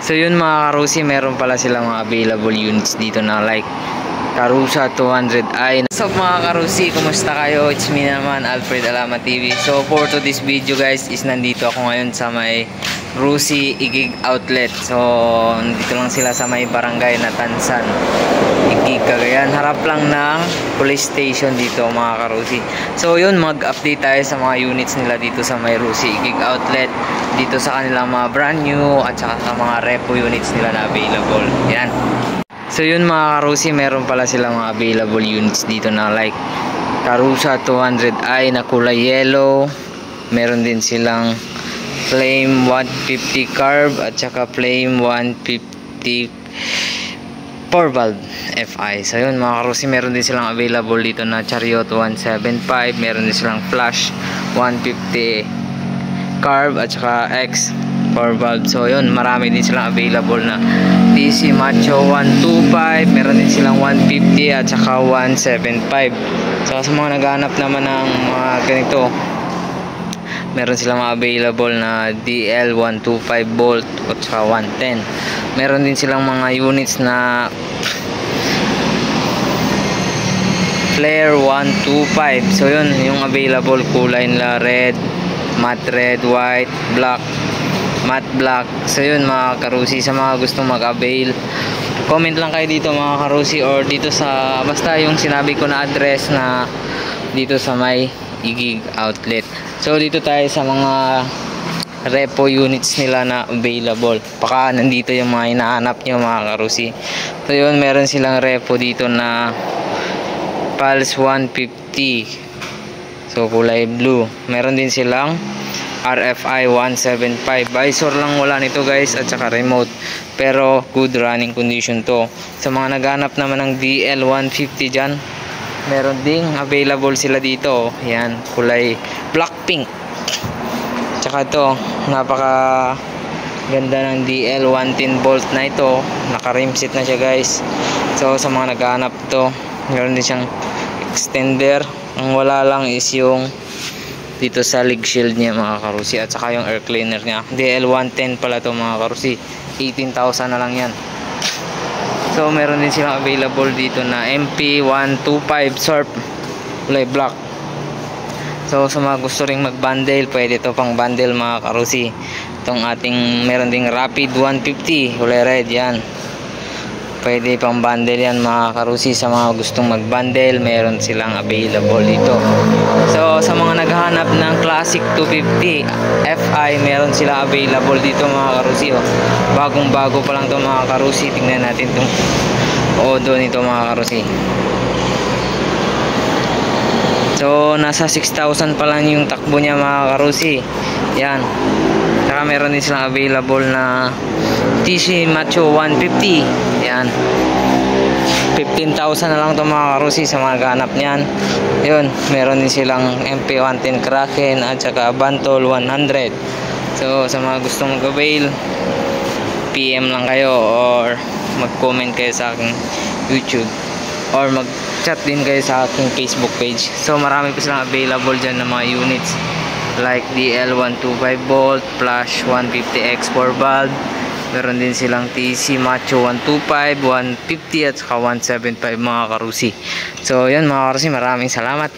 So yun mga karusi, meron pala silang mga available units dito na like Karusa 200i. What's up mga karusi, kumusta kayo? It's me naman, Alfred Alama TV. So for today's video guys is nandito ako ngayon sa may Rusi Igig Outlet. So nandito lang sila sa may barangay na Tansan, Igig, Cagayan. Harap lang ng police station dito mga karusi. So yun, mag-update tayo sa mga units nila dito sa may Rusi Igig Outlet. Dito sa kanilang mga brand new at saka sa mga repo units nila na available. Yan. So yun mga karusi, meron pala silang mga available units dito na like Karusa 200i na kulay yellow. Meron din silang Flame 150 carb at saka Flame 150 4 valve FI. So yun mga karusi, meron din silang available dito na Chariot 175. Meron din silang Flash 150 carb at saka X 4 valve. So yun, marami din silang available na DC Macho 125. Meron din silang 150 at saka 175. So sa mga naghahanap naman ng mga ganito, meron silang mga available na DL 125 volt at saka 110. Meron din silang mga units na Flare 125. So yun, yung available kulay nila red, matte red, white, black, matte black. So yun mga karusi, sa mga gustong mag-avail, comment lang kayo dito mga karusi, or dito sa basta yung sinabi ko na address na dito sa may Igig Outlet. So dito tayo sa mga repo units nila na available. Baka nandito yung mga hinahanap nyo mga karusi. So yun, meron silang repo dito na Pulse 150. So kulay blue. Meron din silang RFI 175. Visor lang wala nito guys, at saka remote. Pero good running condition to. Sa mga naghanap naman ng DL 150 dyan, meron ding available sila dito. Yan, kulay black pink. Tsaka ito, napaka ganda ng DL 110 volt na ito. Naka rim set na siya guys. So sa mga naghanap to, meron din siyang extender. Ang wala lang is yung dito sa leg shield niya mga karusi, at saka yung air cleaner niya. DL 110 pala to mga karusi. 18,000 na lang yan. So meron din silang available dito na MP 125 Surf kulay black. So sa mga gusto ring mag-bundle, pwede to pang bundle mga karusi. Itong ating meron ding Rapid 150 kulay red, yan. Pwede pang bundle yan mga karusi. Sa mga gustong mag-bundle, meron silang available dito. So sa mga naghahanap ng Classic 250 FI, meron sila available dito mga karusi. Bagong bago pa lang to mga karusi. Tingnan natin itong odo nito mga karusi. So nasa 6,000 pa lang yung takbo niya mga karusi. Yan. Saka meron din silang available na TC Macho 150. Yan. 15,000 na lang ito mga karusi sa mga ganap niyan. Yun, meron din silang MP110 Kraken at saka Bantol 100. So sa mga gustong mag-avail, PM lang kayo or mag-comment kayo sa aking YouTube, or mag-chat din kayo sa aking Facebook page. So marami pa silang available dyan ng mga units like DL 125 volt, Flash 150X 4 valve. Meron din silang TC Macho 125, 150 at saka 175 mga karusi. So yun mga karusi, maraming salamat.